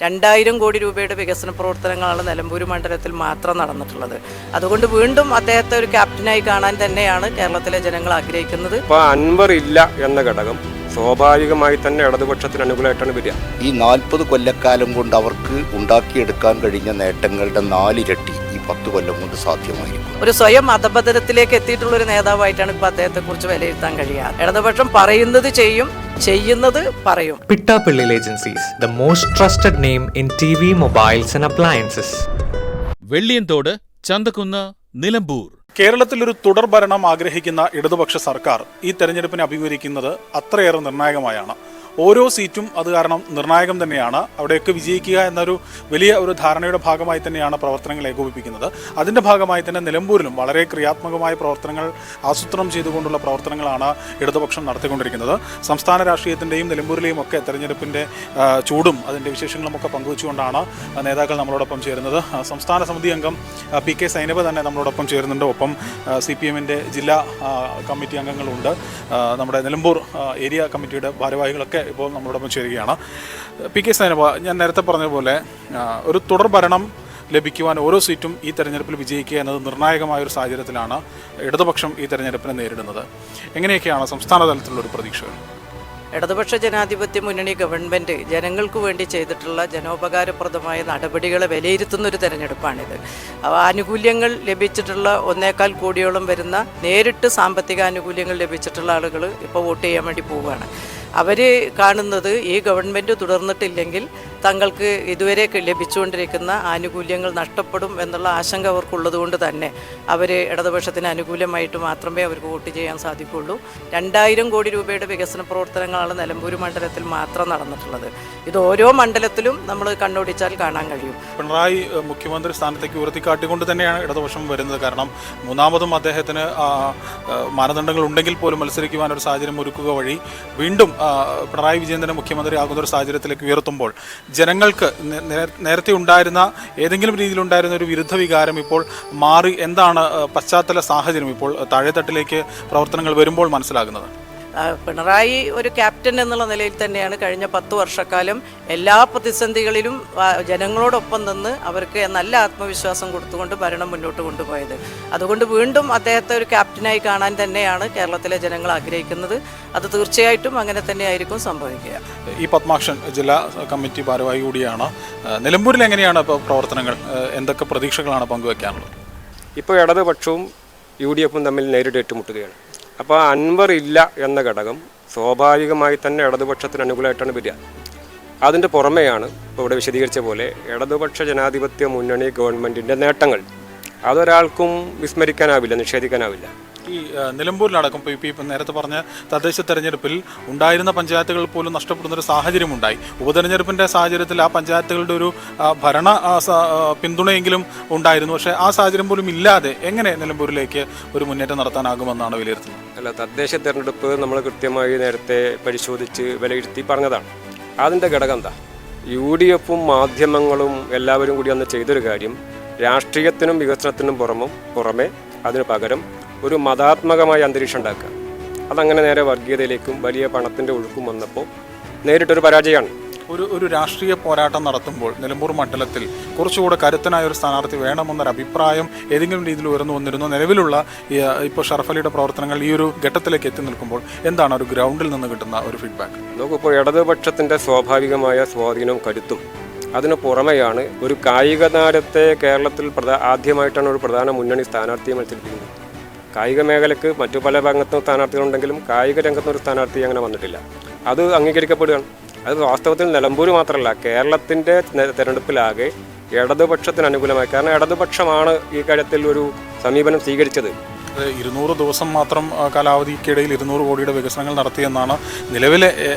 2000 കോടി രൂപയുടെ വികസന പ്രവർത്തനങ്ങളാണ് നിലമ്പൂർ മണ്ഡലത്തിൽ മാത്രം നടന്നിട്ടുള്ളത്. അതുകൊണ്ട് വീണ്ടും അദ്ദേഹത്തെ ഒരു ക്യാപ്റ്റനായി കാണാൻ തന്നെയാണ് കേരളത്തിലെ ജനങ്ങൾ ആഗ്രഹിക്കുന്നത്. ഇപ്പോൾ അൻവർ ഇല്ല എന്ന ഘടകം സ്വാഭാവികമായി തന്നെ ഇടതുപക്ഷത്തിന് അനുകൂലമായിട്ടാണ് വരിക. ഈ 40 കൊല്ലക്കാലം കൊണ്ട് അവർക്ക് ഉണ്ടാക്കിയെടുക്കാൻ കഴിഞ്ഞ നേട്ടങ്ങളുടെ 4 ഇരട്ടി ഈ 10 കൊല്ലം കൊണ്ട് സാധ്യമായിരിക്കും. ഒരു സ്വയം അധപതനത്തിലേക്ക് എത്തിയിട്ടുള്ള ഒരു നേതാവായിട്ടാണ് ഇപ്പോൾ അദ്ദേഹത്തെ കുറിച്ച് വിലയിരുത്താൻ കഴിയുക. ഇടതുപക്ഷം പറയുന്നത് ചെയ്യും, ചെയ്യുന്നത് പറയും. Pittapillil Agencies, the most trusted name in TV, mobiles and appliances. വെള്ളിയന്തോട്, Chanthakkunnu, Nilambur. കേരളത്തിൽ ഒരു തുടർ ഭരണം ആഗ്രഹിക്കുന്ന ഇടതുപക്ഷ സർക്കാർ ഈ തെരഞ്ഞെടുപ്പിനെ അഭിമുഖീകരിക്കുന്നത് അത്രയേറെ നിർണായകമായാണ്. ഓരോ സീറ്റും അത് കാരണം നിർണായകം തന്നെയാണ്. അവിടെയൊക്കെ വിജയിക്കുക എന്നൊരു വലിയ ഒരു ധാരണയുടെ ഭാഗമായി തന്നെയാണ് പ്രവർത്തനങ്ങൾ ഏകോപിപ്പിക്കുന്നത്. അതിൻ്റെ ഭാഗമായി തന്നെ നിലമ്പൂരിലും വളരെ ക്രിയാത്മകമായ പ്രവർത്തനങ്ങൾ ആസൂത്രണം ചെയ്തുകൊണ്ടുള്ള പ്രവർത്തനങ്ങളാണ് ഇടതുപക്ഷം നടത്തിക്കൊണ്ടിരിക്കുന്നത്. സംസ്ഥാന രാഷ്ട്രീയത്തിൻ്റെയും നിലമ്പൂരിലെയും ഒക്കെ തെരഞ്ഞെടുപ്പിൻ്റെ ചൂടും അതിൻ്റെ വിശേഷങ്ങളും ഒക്കെ പങ്കുവച്ചുകൊണ്ടാണ് നേതാക്കൾ നമ്മളോടൊപ്പം ചേരുന്നത്. സംസ്ഥാന സമിതി അംഗം PK സൈനബ തന്നെ നമ്മളോടൊപ്പം ചേരുന്നുണ്ട്. ഒപ്പം CPM-ൻ്റെ ജില്ലാ കമ്മിറ്റി അംഗങ്ങളുണ്ട്. നമ്മുടെ നിലമ്പൂർ ഏരിയ കമ്മിറ്റിയുടെ ഭാരവാഹികളൊക്കെ ഇപ്പോൾ നമ്മളോടൊപ്പം ചേരുകയാണ്. PK സൈനബ, ഞാൻ നേരത്തെ പറഞ്ഞതുപോലെ ഒരു തുടർ ഭരണം ലഭിക്കുവാൻ ഓരോ സീറ്റും ഈ തെരഞ്ഞെടുപ്പിൽ വിജയിക്കുക എന്നത് നിർണായകമായൊരു സാഹചര്യത്തിലാണ് ഇടതുപക്ഷം ഈ തെരഞ്ഞെടുപ്പിനെ നേരിടുന്നത്. എങ്ങനെയൊക്കെയാണ് സംസ്ഥാന തലത്തിലുള്ളൊരു പ്രതീക്ഷകൾ? ഇടതുപക്ഷ ജനാധിപത്യ മുന്നണി ഗവൺമെൻറ് ജനങ്ങൾക്ക് വേണ്ടി ചെയ്തിട്ടുള്ള ജനോപകാരപ്രദമായ നടപടികളെ വിലയിരുത്തുന്ന ഒരു തെരഞ്ഞെടുപ്പാണിത്. ആനുകൂല്യങ്ങൾ ലഭിച്ചിട്ടുള്ള 1.25 കോടിയോളം വരുന്ന നേരിട്ട് സാമ്പത്തിക ആനുകൂല്യങ്ങൾ ലഭിച്ചിട്ടുള്ള ആളുകൾ ഇപ്പോൾ വോട്ട് ചെയ്യാൻ വേണ്ടി പോവുകയാണ്. അവർ കാണുന്നത് ഈ ഗവൺമെൻറ് തുടർന്നിട്ടില്ലെങ്കിൽ തങ്ങൾക്ക് ഇതുവരെ ലഭിച്ചുകൊണ്ടിരിക്കുന്ന ആനുകൂല്യങ്ങൾ നഷ്ടപ്പെടും എന്നുള്ള ആശങ്ക അവർക്കുള്ളത് കൊണ്ട് തന്നെ അവർ ഇടതുപക്ഷത്തിന് അനുകൂലമായിട്ട് മാത്രമേ അവർക്ക് വോട്ട് ചെയ്യാൻ സാധിക്കുള്ളൂ. 2000 കോടി രൂപയുടെ വികസന പ്രവർത്തനങ്ങളാണ് നിലമ്പൂർ മണ്ഡലത്തിൽ മാത്രം നടന്നിട്ടുള്ളത്. ഇത് ഓരോ മണ്ഡലത്തിലും നമ്മൾ കണ്ണോടിച്ചാൽ കാണാൻ കഴിയും. പിണറായി മുഖ്യമന്ത്രി സ്ഥാനത്തേക്ക് ഉയർത്തിക്കാട്ടിക്കൊണ്ട് തന്നെയാണ് ഇടതുപക്ഷം വരുന്നത്. കാരണം മൂന്നാമതും അദ്ദേഹത്തിന് മാനദണ്ഡങ്ങൾ ഉണ്ടെങ്കിൽ പോലും മത്സരിക്കുവാൻ ഒരു സാഹചര്യം ഒരുക്കുക വഴി വീണ്ടും പിണറായി വിജയൻ തന്നെ മുഖ്യമന്ത്രി ആകുന്ന ഒരു സാഹചര്യത്തിലേക്ക് ഉയർത്തുമ്പോൾ ജനങ്ങൾക്ക് നേരത്തെ ഉണ്ടായിരുന്ന ഏതെങ്കിലും രീതിയിലുണ്ടായിരുന്ന ഒരു വിരുദ്ധ വികാരം ഇപ്പോൾ മാറി. എന്താണ് പശ്ചാത്തല സാഹചര്യം ഇപ്പോൾ താഴെത്തട്ടിലേക്ക് പ്രവർത്തനങ്ങൾ വരുമ്പോൾ മനസ്സിലാകുന്നത്? പിണറായി ഒരു ക്യാപ്റ്റൻ എന്നുള്ള നിലയിൽ തന്നെയാണ് കഴിഞ്ഞ 10 വർഷക്കാലം എല്ലാ പ്രതിസന്ധികളിലും ജനങ്ങളോടൊപ്പം നിന്ന് അവർക്ക് നല്ല ആത്മവിശ്വാസം കൊടുത്തുകൊണ്ട് ഭരണം മുന്നോട്ട് കൊണ്ടുപോയത്. അതുകൊണ്ട് വീണ്ടും അദ്ദേഹത്തെ ഒരു ക്യാപ്റ്റനായി കാണാൻ തന്നെയാണ് കേരളത്തിലെ ജനങ്ങൾ ആഗ്രഹിക്കുന്നത്. അത് തീർച്ചയായിട്ടും അങ്ങനെ തന്നെയായിരിക്കും സംഭവിക്കുക. ഈ പത്മാക്ഷൻ ജില്ലാ കമ്മിറ്റി ഭാരവാഹി കൂടിയാണ്. നിലമ്പൂരിൽ എങ്ങനെയാണ് ഇപ്പോൾ പ്രവർത്തനങ്ങൾ? എന്തൊക്കെ പ്രതീക്ഷകളാണ് പങ്കുവയ്ക്കാനുള്ളത്? ഇപ്പോൾ ഇടതുപക്ഷവും UDF-ഉം തമ്മിൽ നേരിട്ട് ഏറ്റുമുട്ടുകയാണ്. അപ്പോൾ അൻവർ ഇല്ല എന്ന ഘടകം സ്വാഭാവികമായി തന്നെ ഇടതുപക്ഷത്തിന് അനുകൂലമായിട്ടാണ് വരിക. അതിൻ്റെ പുറമെയാണ് ഇപ്പോൾ ഇവിടെ വിശദീകരിച്ച പോലെ ഇടതുപക്ഷ ജനാധിപത്യ മുന്നണി ഗവൺമെൻറ്റിൻ്റെ നേട്ടങ്ങൾ അതൊരാൾക്കും വിസ്മരിക്കാനാവില്ല, നിഷേധിക്കാനാവില്ല. ഈ നിലമ്പൂരിലടക്കം ഇപ്പോൾ നേരത്തെ പറഞ്ഞ തദ്ദേശ തെരഞ്ഞെടുപ്പിൽ ഉണ്ടായിരുന്ന പഞ്ചായത്തുകൾ പോലും നഷ്ടപ്പെടുന്നൊരു സാഹചര്യമുണ്ടായി. ഉപതെരഞ്ഞെടുപ്പിൻ്റെ സാഹചര്യത്തിൽ ആ പഞ്ചായത്തുകളുടെ ഒരു ഭരണ പിന്തുണയെങ്കിലും ഉണ്ടായിരുന്നു. പക്ഷേ ആ സാഹചര്യം പോലും ഇല്ലാതെ എങ്ങനെ നിലമ്പൂരിലേക്ക് ഒരു മുന്നേറ്റം നടത്താനാകുമെന്നാണ് വിലയിരുത്തുന്നത്? അല്ല, തദ്ദേശ തെരഞ്ഞെടുപ്പ് നമ്മൾ കൃത്യമായി നേരത്തെ പരിശോധിച്ച് വിലയിരുത്തി പറഞ്ഞതാണ്. അതിൻ്റെ ഘടകം എന്താ? UDF-ഉം മാധ്യമങ്ങളും എല്ലാവരും കൂടി അന്ന് ചെയ്തൊരു കാര്യം രാഷ്ട്രീയത്തിനും വികസനത്തിനും പുറമെ അതിന് പകരം ഒരു മതാത്മകമായ അന്തരീക്ഷം ഉണ്ടാക്കുക. അതങ്ങനെ നേരെ വർഗീയതയിലേക്കും വലിയ പണത്തിൻ്റെ ഒഴുക്കും വന്നപ്പോൾ നേരിട്ടൊരു പരാജയമാണ്. ഒരു രാഷ്ട്രീയ പോരാട്ടം നടത്തുമ്പോൾ നിലമ്പൂർ മണ്ഡലത്തിൽ കുറച്ചുകൂടെ കരുത്തനായ ഒരു സ്ഥാനാർത്ഥി വേണമെന്നൊരു അഭിപ്രായം ഏതെങ്കിലും രീതിയിൽ ഉയർന്നു വന്നിരുന്നു. നിലവിലുള്ള ഇപ്പോൾ ഷറഫ് അലിയുടെ പ്രവർത്തനങ്ങൾ ഈ ഒരു ഘട്ടത്തിലേക്ക് എത്തി നിൽക്കുമ്പോൾ എന്താണ് ഒരു ഗ്രൗണ്ടിൽ നിന്ന് കിട്ടുന്ന ഒരു ഫീഡ്ബാക്ക്? നോക്കിപ്പോൾ ഇടതുപക്ഷത്തിൻ്റെ സ്വാഭാവികമായ സ്വാധീനവും കരുത്തും അതിന് പുറമെയാണ് ഒരു കായിക താരത്തെ കേരളത്തിൽ ആദ്യമായിട്ടാണ് ഒരു പ്രധാന മുന്നണി സ്ഥാനാർത്ഥിയെ മത്സരിപ്പിക്കുന്നത്. കായിക മേഖലയ്ക്ക് മറ്റു പല ഭാഗത്തും സ്ഥാനാർത്ഥികളുണ്ടെങ്കിലും കായിക രംഗത്തും ഒരു സ്ഥാനാർത്ഥി അങ്ങനെ വന്നിട്ടില്ല. അത് അംഗീകരിക്കപ്പെടുകയാണ്. അത് വാസ്തവത്തിൽ നിലമ്പൂർ മാത്രമല്ല, കേരളത്തിൻ്റെ തെരഞ്ഞെടുപ്പിലാകെ ഇടതുപക്ഷത്തിന് അനുകൂലമായി. കാരണം ഇടതുപക്ഷമാണ് ഈ കാര്യത്തിൽ ഒരു സമീപനം സ്വീകരിച്ചത്. 200 ദിവസം മാത്രം കാലാവധിക്കിടയിൽ 200 കോടിയുടെ വികസനങ്ങൾ നടത്തിയെന്നാണ് നിലവിലെ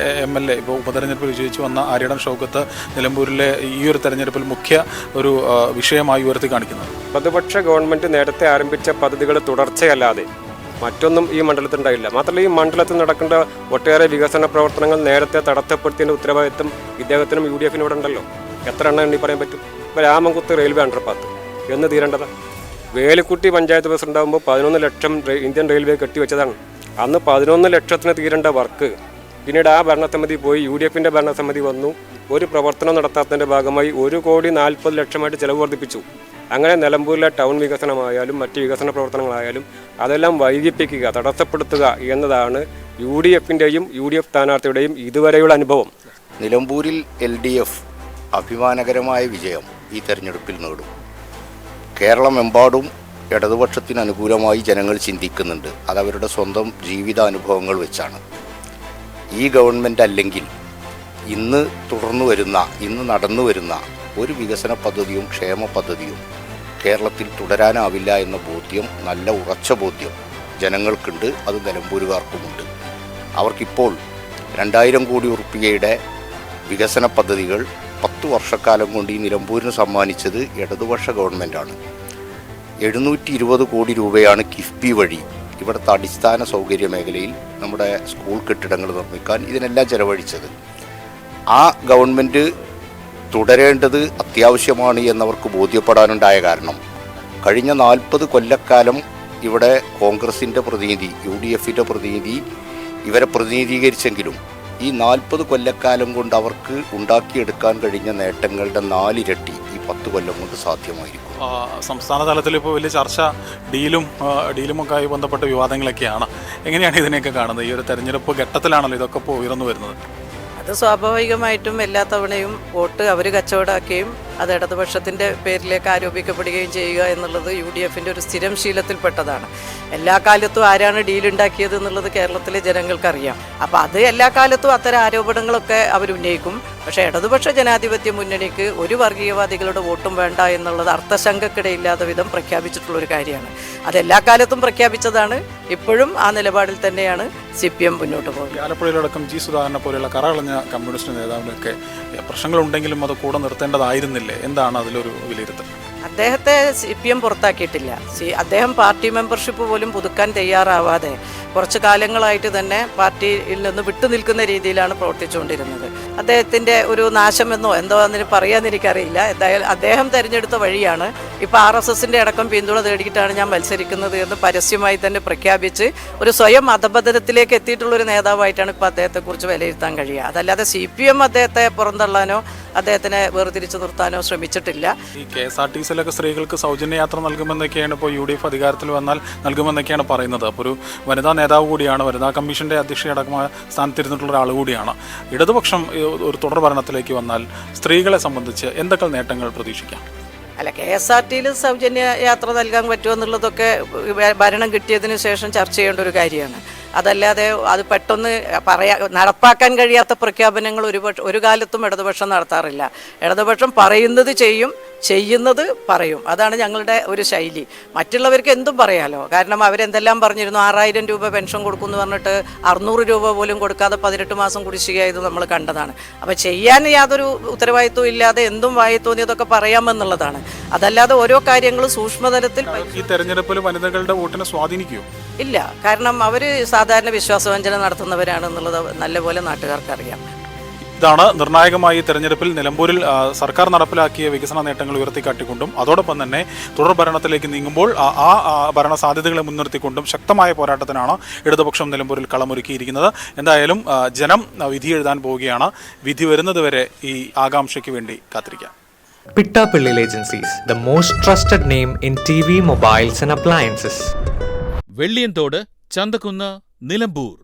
MLA ഇപ്പോൾ ഉപതെരഞ്ഞെടുപ്പിൽ വിജയിച്ചു വന്ന ആര്യടൻ ഷൗക്കത്ത് നിലമ്പൂരിലെ ഈ ഒരു തെരഞ്ഞെടുപ്പിൽ മുഖ്യ ഒരു വിഷയമായി ഉയർത്തി കാണിക്കുന്നത്. പ്രതിപക്ഷ ഗവൺമെൻറ് നേരത്തെ ആരംഭിച്ച പദ്ധതികൾ തുടർച്ചയല്ലാതെ മറ്റൊന്നും ഈ മണ്ഡലത്തിൽ ഉണ്ടായില്ല. മാത്രമല്ല, ഈ മണ്ഡലത്തിൽ നടക്കേണ്ട ഒട്ടേറെ വികസന പ്രവർത്തനങ്ങൾ നേരത്തെ തടസ്സപ്പെടുത്തിയതിൻ്റെ ഉത്തരവാദിത്വം ഇദ്ദേഹത്തിനും UDF-നും ഇവിടെ ഉണ്ടല്ലോ. എത്ര എണ്ണം എണ്ണി പറയാൻ പറ്റും? ഇപ്പോൾ രാമൻകുത്ത് റെയിൽവേ അണ്ടർപാത്ത് എന്ന് തീരേണ്ടതാണ്. വേലിക്കുട്ടി പഞ്ചായത്ത് ബസ് ഉണ്ടാകുമ്പോൾ 11 ലക്ഷം ഇന്ത്യൻ റെയിൽവേ കെട്ടിവെച്ചതാണ്. അന്ന് 11 ലക്ഷത്തിന് തീരേണ്ട വർക്ക് പിന്നീട് ആ ഭരണസമിതി പോയി, UDF-ന്റെ ഭരണസമിതി വന്നു, ഒരു പ്രവർത്തനം നടത്താത്തതിൻ്റെ ഭാഗമായി 1,40,00,000 ചിലവ് വർദ്ധിപ്പിച്ചു. അങ്ങനെ നിലമ്പൂരിലെ ടൗൺ വികസനമായാലും മറ്റ് വികസന പ്രവർത്തനങ്ങളായാലും അതെല്ലാം വൈകിപ്പിക്കുക, തടസ്സപ്പെടുത്തുക എന്നതാണ് UDFൻ്റെയും UDF സ്ഥാനാർത്ഥിയുടെയും ഇതുവരെയുള്ള അനുഭവം. നിലമ്പൂരിൽ LDF അഭിമാനകരമായ വിജയം ഈ തെരഞ്ഞെടുപ്പിൽ നേടും. കേരളമെമ്പാടും ഇടതുപക്ഷത്തിന് അനുകൂലമായി ജനങ്ങൾ ചിന്തിക്കുന്നുണ്ട്. അതവരുടെ സ്വന്തം ജീവിതാനുഭവങ്ങൾ വെച്ചാണ്. ഈ ഗവൺമെൻറ് അല്ലെങ്കിൽ ഇന്ന് നടന്നു വരുന്ന ഒരു വികസന പദ്ധതിയും ക്ഷേമ പദ്ധതിയും കേരളത്തിൽ തുടരാനാവില്ല എന്ന ബോധ്യം, നല്ല ഉറച്ച ബോധ്യം ജനങ്ങൾക്കുണ്ട്. അത് നിലമ്പൂരുകാർക്കുമുണ്ട്. അവർക്കിപ്പോൾ 2,000 കോടി ഉറുപ്പികയുടെ വികസന പദ്ധതികൾ 10 വർഷക്കാലം കൊണ്ട് ഈ നിലമ്പൂരിന് സമ്മാനിച്ചത് ഇടതുപക്ഷ ഗവൺമെൻറ്റാണ്. 720 കോടി രൂപയാണ് കിഫ്ബി വഴി ഇവിടുത്തെ അടിസ്ഥാന സൗകര്യ മേഖലയിൽ നമ്മുടെ സ്കൂൾ കെട്ടിടങ്ങൾ നിർമ്മിക്കാൻ ഇതിനെല്ലാം ചെലവഴിച്ചത്. ആ ഗവൺമെൻറ് തുടരേണ്ടത് അത്യാവശ്യമാണ് എന്നവർക്ക് ബോധ്യപ്പെടാനുണ്ടായ കാരണം, കഴിഞ്ഞ 40 കൊല്ലക്കാലം ഇവിടെ കോൺഗ്രസിൻ്റെ പ്രതിനിധി, UDFൻ്റെ പ്രതിനിധി ഇവരെ പ്രതിനിധീകരിച്ചെങ്കിലും ഈ 40 കൊല്ലക്കാലം കൊണ്ട് അവർക്ക് ഉണ്ടാക്കിയെടുക്കാൻ കഴിഞ്ഞ നേട്ടങ്ങളുടെ 4 ഇരട്ടി ഈ 10 കൊല്ലം കൊണ്ട് സാധ്യമായിരിക്കും. സംസ്ഥാന തലത്തിൽ ഇപ്പോൾ വലിയ ചർച്ച ഡീലുമൊക്കെ ആയി ബന്ധപ്പെട്ട വിവാദങ്ങളൊക്കെയാണ്. എങ്ങനെയാണ് ഇതിനെയൊക്കെ കാണുന്നത്? ഈ ഒരു തെരഞ്ഞെടുപ്പ് ഘട്ടത്തിലാണല്ലോ ഇതൊക്കെ ഇപ്പോൾ ഉയർന്നു വരുന്നത്. അത് സ്വാഭാവികമായിട്ടും എല്ലാ തവണയും വോട്ട് അവർ കച്ചവടമാക്കുകയും അത് ഇടതുപക്ഷത്തിൻ്റെ പേരിലേക്ക് ആരോപിക്കപ്പെടുകയും ചെയ്യുക എന്നുള്ളത് UDFൻ്റെ ഒരു സ്ഥിരം ശീലത്തിൽപ്പെട്ടതാണ്. എല്ലാ കാലത്തും ആരാണ് ഡീലുണ്ടാക്കിയത് എന്നുള്ളത് കേരളത്തിലെ ജനങ്ങൾക്കറിയാം. അപ്പോൾ അത് എല്ലാ കാലത്തും അത്തരം ആരോപണങ്ങളൊക്കെ അവർ ഉന്നയിക്കും. പക്ഷേ ഇടതുപക്ഷ ജനാധിപത്യ മുന്നണിക്ക് ഒരു വർഗീയവാദികളുടെ വോട്ടും വേണ്ട എന്നുള്ളത് അർത്ഥശങ്കക്കിടയില്ലാത്ത വിധം പ്രഖ്യാപിച്ചിട്ടുള്ളൊരു കാര്യമാണ്. അതെല്ലാ കാലത്തും പ്രഖ്യാപിച്ചതാണ്. ഇപ്പോഴും ആ നിലപാടിൽ തന്നെയാണ് CPM മുന്നോട്ട് പോകുന്നത്. ആലപ്പുഴയിലടക്കം G. സുധാകരനെ പോലെയുള്ള കറകളഞ്ഞ കമ്മ്യൂണിസ്റ്റ് നേതാവിനൊക്കെ പ്രശ്നങ്ങളുണ്ടെങ്കിലും അത് കൂടെ നിർത്തേണ്ടതായിരുന്നില്ലേ? എന്താണ് അതിലൊരു വിലയിരുത്തൽ? അദ്ദേഹത്തെ CPM പുറത്താക്കിയിട്ടില്ല. അദ്ദേഹം പാർട്ടി മെമ്പർഷിപ്പ് പോലും പുതുക്കാൻ തയ്യാറാവാതെ കുറച്ച് കാലങ്ങളായിട്ട് തന്നെ പാർട്ടിയിൽ നിന്ന് വിട്ടുനിൽക്കുന്ന രീതിയിലാണ് പ്രവർത്തിച്ചുകൊണ്ടിരുന്നത്. അദ്ദേഹത്തിൻ്റെ ഒരു നാശമെന്നോ എന്തോ അതിന് പറയാമെന്ന് എനിക്കറിയില്ല. എന്തായാലും അദ്ദേഹം തിരഞ്ഞെടുത്ത വഴിയാണ്. ഇപ്പോൾ RSSൻ്റെ അടക്കം പിന്തുണ തേടിയിട്ടാണ് ഞാൻ മത്സരിക്കുന്നത് എന്ന് പരസ്യമായി തന്നെ പ്രഖ്യാപിച്ച് ഒരു സ്വയം അധപതനത്തിലേക്ക് എത്തിയിട്ടുള്ളൊരു നേതാവായിട്ടാണ് ഇപ്പോൾ അദ്ദേഹത്തെക്കുറിച്ച് വിലയിരുത്താൻ കഴിയുക. അതല്ലാതെ CPM അദ്ദേഹത്തെ പുറന്തള്ളാനോ അദ്ദേഹത്തിനെ വേർതിരിച്ചു നിർത്താനോ ശ്രമിച്ചിട്ടില്ല. ഈ KSRTCയിലൊക്കെ സ്ത്രീകൾക്ക് സൗജന്യ യാത്ര നൽകുമെന്നൊക്കെയാണ് ഇപ്പോൾ UDF അധികാരത്തിൽ വന്നാൽ നൽകുമെന്നൊക്കെയാണ് പറയുന്നത്. അപ്പോൾ ഒരു വനിതാ നേതാവ് കൂടിയാണ്, വനിതാ കമ്മീഷൻ്റെ അധ്യക്ഷയടക്കമായ സ്ഥാനത്തിരുന്നിട്ടുള്ള ഒരാൾ കൂടിയാണ്. ഇടതുപക്ഷം ഒരു തുടർ ഭരണത്തിലേക്ക് വന്നാൽ സ്ത്രീകളെ സംബന്ധിച്ച് എന്തൊക്കെ നേട്ടങ്ങൾ പ്രതീക്ഷിക്കാം? അല്ല, KSRTയിൽ സൗജന്യ യാത്ര നൽകാൻ പറ്റുമോ എന്നുള്ളതൊക്കെ ഭരണം കിട്ടിയതിന് ശേഷം ചർച്ച ചെയ്യേണ്ട ഒരു കാര്യമാണ്. അതല്ലാതെ അത് പെട്ടെന്ന് നടപ്പാക്കാൻ കഴിയാത്ത പ്രഖ്യാപനങ്ങൾ ഒരു കാലത്തും ഇടതുപക്ഷം നടത്താറില്ല. ഇടതുപക്ഷം പറയുന്നത് ചെയ്യും, ചെയ്യുന്നത് പറയും. അതാണ് ഞങ്ങളുടെ ഒരു ശൈലി. മറ്റുള്ളവർക്ക് എന്തും പറയാലോ. കാരണം അവരെന്തെല്ലാം പറഞ്ഞിരുന്നു. 6,000 രൂപ പെൻഷൻ കൊടുക്കുമെന്ന് പറഞ്ഞിട്ട് 600 രൂപ പോലും കൊടുക്കാതെ 18 മാസം കുടിശ്ശികയായത് നമ്മൾ കണ്ടതാണ്. അപ്പോൾ ചെയ്യാൻ യാതൊരു ഉത്തരവാദിത്വം ഇല്ലാതെ എന്തും വായി തോന്നിയതൊക്കെ പറയാമെന്നുള്ളതാണ്. അതല്ലാതെ ഓരോ കാര്യങ്ങളും സൂക്ഷ്മതലത്തിൽ. ഈ തെരഞ്ഞെടുപ്പിൽ വനിതകളുടെ വോട്ടിനെ സ്വാധീനിക്കുമോ? ഇല്ല. കാരണം അവർ സാധാരണ വിശ്വാസവഞ്ചന നടത്തുന്നവരാണെന്നുള്ളത് നല്ലപോലെ നാട്ടുകാർക്കറിയാം. ഇതാണ് നിർണായകമായി തെരഞ്ഞെടുപ്പിൽ നിലമ്പൂരിൽ സർക്കാർ നടപ്പിലാക്കിയ വികസന നേട്ടങ്ങൾ ഉയർത്തിക്കാട്ടിക്കൊണ്ടും അതോടൊപ്പം തന്നെ തുടർ ഭരണത്തിലേക്ക് നീങ്ങുമ്പോൾ ആ ഭരണ സാധ്യതകളെ മുൻനിർത്തിക്കൊണ്ടും ശക്തമായ പോരാട്ടത്തിനാണ് ഇടതുപക്ഷം നിലമ്പൂരിൽ കളമൊരുക്കിയിരിക്കുന്നത്. എന്തായാലും ജനം വിധി എഴുതാൻ പോവുകയാണ്. വിധി വരുന്നതുവരെ ഈ ആകാംക്ഷയ്ക്ക് വേണ്ടി കാത്തിരിക്കാം. Pittapillil Agencies, the most trusted name in TV, mobiles and appliances. വെള്ളിയന്തോട്, Chanthakkunnu, Nilambur.